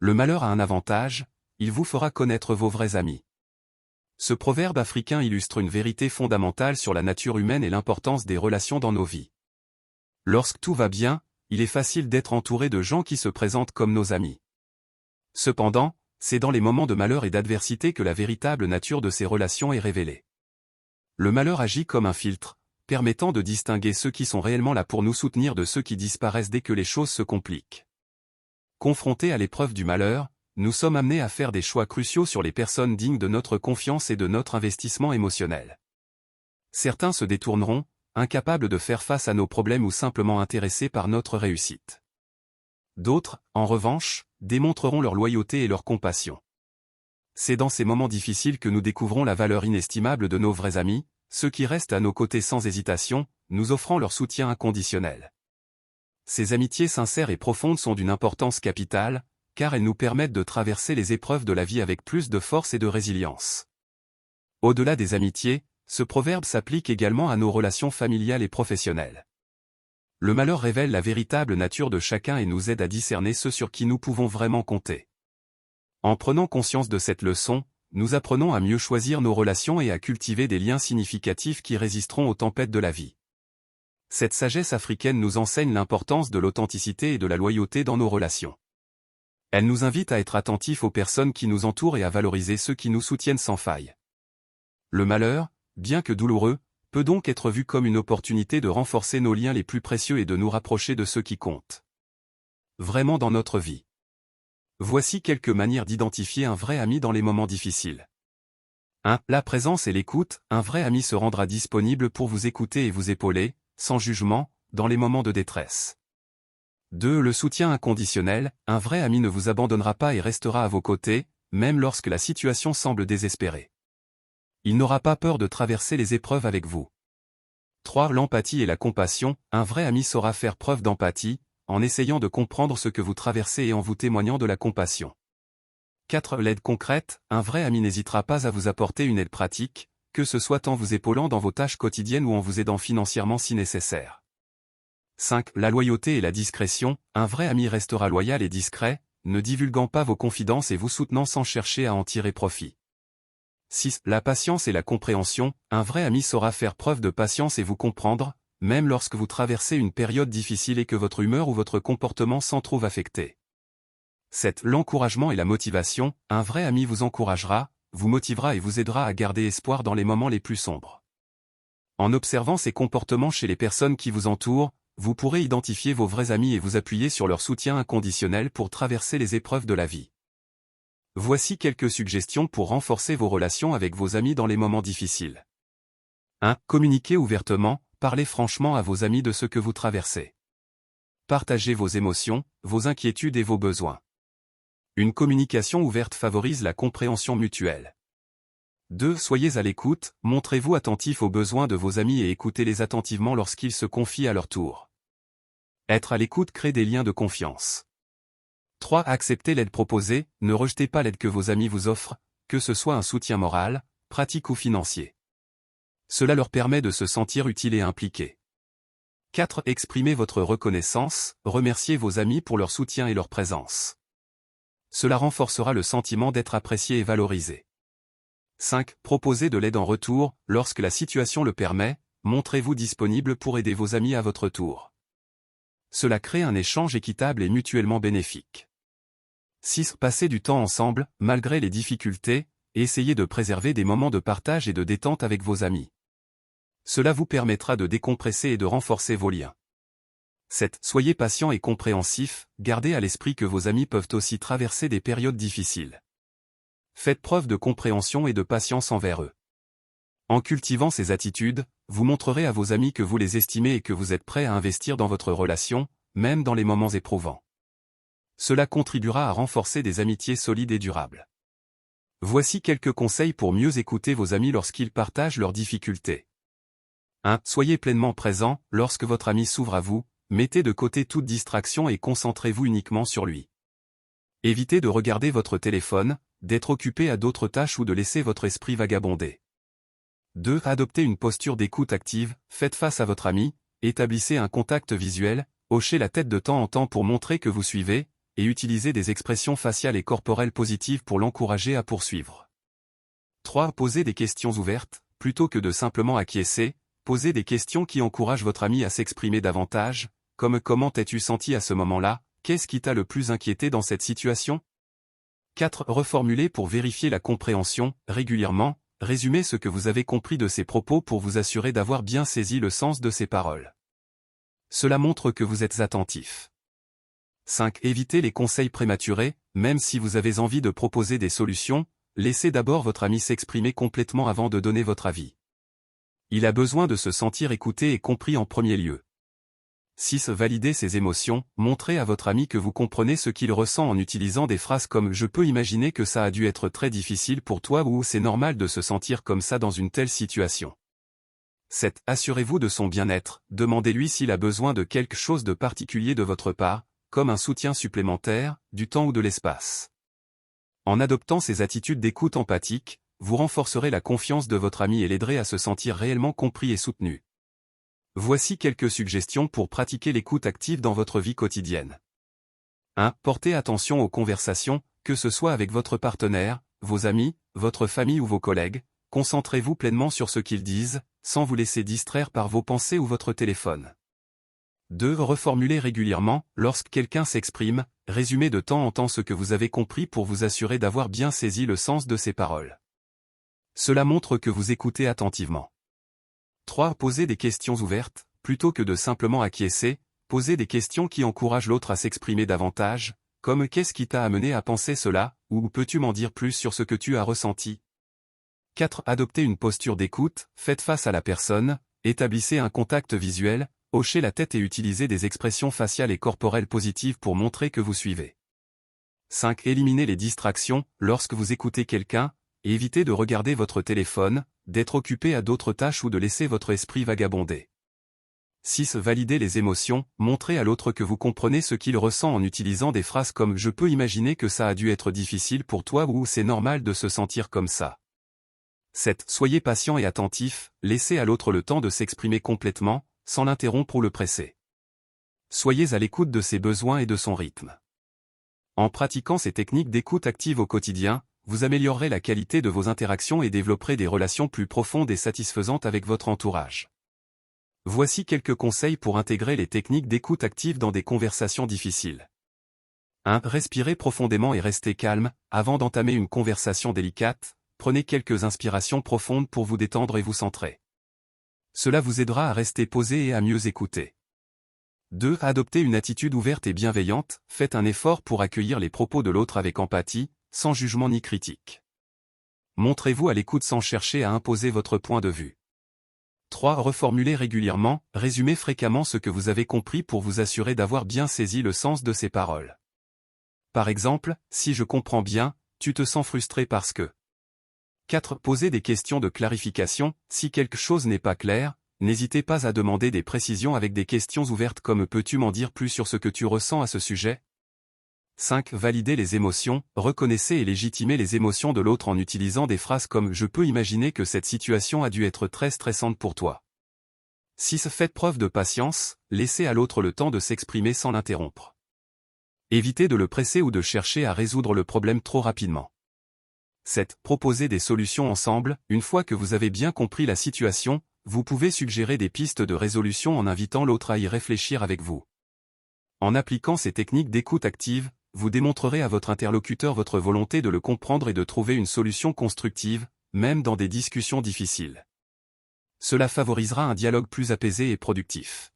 Le malheur a un avantage, il vous fera connaître vos vrais amis. Ce proverbe africain illustre une vérité fondamentale sur la nature humaine et l'importance des relations dans nos vies. Lorsque tout va bien, il est facile d'être entouré de gens qui se présentent comme nos amis. Cependant, c'est dans les moments de malheur et d'adversité que la véritable nature de ces relations est révélée. Le malheur agit comme un filtre, permettant de distinguer ceux qui sont réellement là pour nous soutenir de ceux qui disparaissent dès que les choses se compliquent. Confrontés à l'épreuve du malheur, nous sommes amenés à faire des choix cruciaux sur les personnes dignes de notre confiance et de notre investissement émotionnel. Certains se détourneront, incapables de faire face à nos problèmes ou simplement intéressés par notre réussite. D'autres, en revanche, démontreront leur loyauté et leur compassion. C'est dans ces moments difficiles que nous découvrons la valeur inestimable de nos vrais amis, ceux qui restent à nos côtés sans hésitation, nous offrant leur soutien inconditionnel. Ces amitiés sincères et profondes sont d'une importance capitale, car elles nous permettent de traverser les épreuves de la vie avec plus de force et de résilience. Au-delà des amitiés, ce proverbe s'applique également à nos relations familiales et professionnelles. Le malheur révèle la véritable nature de chacun et nous aide à discerner ceux sur qui nous pouvons vraiment compter. En prenant conscience de cette leçon, nous apprenons à mieux choisir nos relations et à cultiver des liens significatifs qui résisteront aux tempêtes de la vie. Cette sagesse africaine nous enseigne l'importance de l'authenticité et de la loyauté dans nos relations. Elle nous invite à être attentifs aux personnes qui nous entourent et à valoriser ceux qui nous soutiennent sans faille. Le malheur, bien que douloureux, peut donc être vu comme une opportunité de renforcer nos liens les plus précieux et de nous rapprocher de ceux qui comptent vraiment dans notre vie. Voici quelques manières d'identifier un vrai ami dans les moments difficiles. 1. La présence et l'écoute. Un vrai ami se rendra disponible pour vous écouter et vous épauler, sans jugement, dans les moments de détresse. 2. Le soutien inconditionnel. Un vrai ami ne vous abandonnera pas et restera à vos côtés, même lorsque la situation semble désespérée. Il n'aura pas peur de traverser les épreuves avec vous. 3. L'empathie et la compassion. Un vrai ami saura faire preuve d'empathie, en essayant de comprendre ce que vous traversez et en vous témoignant de la compassion. 4. L'aide concrète. Un vrai ami n'hésitera pas à vous apporter une aide pratique, que ce soit en vous épaulant dans vos tâches quotidiennes ou en vous aidant financièrement si nécessaire. 5. La loyauté et la discrétion. Un vrai ami restera loyal et discret, ne divulguant pas vos confidences et vous soutenant sans chercher à en tirer profit. 6. La patience et la compréhension. Un vrai ami saura faire preuve de patience et vous comprendre, même lorsque vous traversez une période difficile et que votre humeur ou votre comportement s'en trouve affecté. 7. L'encouragement et la motivation. Un vrai ami vous encouragera, vous motivera et vous aidera à garder espoir dans les moments les plus sombres. En observant ces comportements chez les personnes qui vous entourent, vous pourrez identifier vos vrais amis et vous appuyer sur leur soutien inconditionnel pour traverser les épreuves de la vie. Voici quelques suggestions pour renforcer vos relations avec vos amis dans les moments difficiles. 1. Communiquez ouvertement, parlez franchement à vos amis de ce que vous traversez. Partagez vos émotions, vos inquiétudes et vos besoins. Une communication ouverte favorise la compréhension mutuelle. 2. Soyez à l'écoute, montrez-vous attentif aux besoins de vos amis et écoutez-les attentivement lorsqu'ils se confient à leur tour. Être à l'écoute crée des liens de confiance. 3. Acceptez l'aide proposée, ne rejetez pas l'aide que vos amis vous offrent, que ce soit un soutien moral, pratique ou financier. Cela leur permet de se sentir utiles et impliqués. 4. Exprimez votre reconnaissance, remerciez vos amis pour leur soutien et leur présence. Cela renforcera le sentiment d'être apprécié et valorisé. 5. Proposez de l'aide en retour, lorsque la situation le permet, montrez-vous disponible pour aider vos amis à votre tour. Cela crée un échange équitable et mutuellement bénéfique. 6. Passez du temps ensemble, malgré les difficultés, et essayez de préserver des moments de partage et de détente avec vos amis. Cela vous permettra de décompresser et de renforcer vos liens. 7. Soyez patient et compréhensif, gardez à l'esprit que vos amis peuvent aussi traverser des périodes difficiles. Faites preuve de compréhension et de patience envers eux. En cultivant ces attitudes, vous montrerez à vos amis que vous les estimez et que vous êtes prêt à investir dans votre relation, même dans les moments éprouvants. Cela contribuera à renforcer des amitiés solides et durables. Voici quelques conseils pour mieux écouter vos amis lorsqu'ils partagent leurs difficultés. 1. Soyez pleinement présent, lorsque votre ami s'ouvre à vous, mettez de côté toute distraction et concentrez-vous uniquement sur lui. Évitez de regarder votre téléphone, d'être occupé à d'autres tâches ou de laisser votre esprit vagabonder. 2. Adoptez une posture d'écoute active, faites face à votre ami, établissez un contact visuel, hochez la tête de temps en temps pour montrer que vous suivez, et utilisez des expressions faciales et corporelles positives pour l'encourager à poursuivre. 3. Posez des questions ouvertes, plutôt que de simplement acquiescer, posez des questions qui encouragent votre ami à s'exprimer davantage, comme comment t'es-tu senti à ce moment-là, qu'est-ce qui t'a le plus inquiété dans cette situation? 4. Reformulez pour vérifier la compréhension, régulièrement, résumez ce que vous avez compris de ses propos pour vous assurer d'avoir bien saisi le sens de ses paroles. Cela montre que vous êtes attentif. 5. Évitez les conseils prématurés, même si vous avez envie de proposer des solutions, laissez d'abord votre ami s'exprimer complètement avant de donner votre avis. Il a besoin de se sentir écouté et compris en premier lieu. 6. Validez ses émotions, montrez à votre ami que vous comprenez ce qu'il ressent en utilisant des phrases comme « Je peux imaginer que ça a dû être très difficile pour toi » ou « C'est normal de se sentir comme ça dans une telle situation ». 7. Assurez-vous de son bien-être, demandez-lui s'il a besoin de quelque chose de particulier de votre part, comme un soutien supplémentaire, du temps ou de l'espace. En adoptant ces attitudes d'écoute empathique, vous renforcerez la confiance de votre ami et l'aiderez à se sentir réellement compris et soutenu. Voici quelques suggestions pour pratiquer l'écoute active dans votre vie quotidienne. 1. Portez attention aux conversations, que ce soit avec votre partenaire, vos amis, votre famille ou vos collègues, concentrez-vous pleinement sur ce qu'ils disent, sans vous laisser distraire par vos pensées ou votre téléphone. 2. Reformulez régulièrement, lorsque quelqu'un s'exprime, résumez de temps en temps ce que vous avez compris pour vous assurer d'avoir bien saisi le sens de ses paroles. Cela montre que vous écoutez attentivement. 3. Posez des questions ouvertes, plutôt que de simplement acquiescer, posez des questions qui encouragent l'autre à s'exprimer davantage, comme « Qu'est-ce qui t'a amené à penser cela » ou « Peux-tu m'en dire plus sur ce que tu as ressenti ?» 4. Adoptez une posture d'écoute, faites face à la personne, établissez un contact visuel, hochez la tête et utilisez des expressions faciales et corporelles positives pour montrer que vous suivez. 5. Éliminez les distractions, lorsque vous écoutez quelqu'un, et évitez de regarder votre téléphone, d'être occupé à d'autres tâches ou de laisser votre esprit vagabonder. 6. Validez les émotions, montrez à l'autre que vous comprenez ce qu'il ressent en utilisant des phrases comme « Je peux imaginer que ça a dû être difficile pour toi » ou « C'est normal de se sentir comme ça ». 7. Soyez patient et attentif, laissez à l'autre le temps de s'exprimer complètement, sans l'interrompre ou le presser. Soyez à l'écoute de ses besoins et de son rythme. En pratiquant ces techniques d'écoute active au quotidien, vous améliorerez la qualité de vos interactions et développerez des relations plus profondes et satisfaisantes avec votre entourage. Voici quelques conseils pour intégrer les techniques d'écoute active dans des conversations difficiles. 1. Respirez profondément et restez calme, avant d'entamer une conversation délicate, prenez quelques inspirations profondes pour vous détendre et vous centrer. Cela vous aidera à rester posé et à mieux écouter. 2. Adoptez une attitude ouverte et bienveillante, faites un effort pour accueillir les propos de l'autre avec empathie, sans jugement ni critique. Montrez-vous à l'écoute sans chercher à imposer votre point de vue. 3. Reformulez régulièrement, résumez fréquemment ce que vous avez compris pour vous assurer d'avoir bien saisi le sens de ces paroles. Par exemple, si je comprends bien, tu te sens frustré parce que. 4. Posez des questions de clarification, si quelque chose n'est pas clair, n'hésitez pas à demander des précisions avec des questions ouvertes comme « Peux-tu m'en dire plus sur ce que tu ressens à ce sujet ?» 5. Validez les émotions, reconnaissez et légitimez les émotions de l'autre en utilisant des phrases comme « Je peux imaginer que cette situation a dû être très stressante pour toi ». 6. Faites preuve de patience, laissez à l'autre le temps de s'exprimer sans l'interrompre. Évitez de le presser ou de chercher à résoudre le problème trop rapidement. 7. Proposez des solutions ensemble, une fois que vous avez bien compris la situation, vous pouvez suggérer des pistes de résolution en invitant l'autre à y réfléchir avec vous. En appliquant ces techniques d'écoute active, vous démontrerez à votre interlocuteur votre volonté de le comprendre et de trouver une solution constructive, même dans des discussions difficiles. Cela favorisera un dialogue plus apaisé et productif.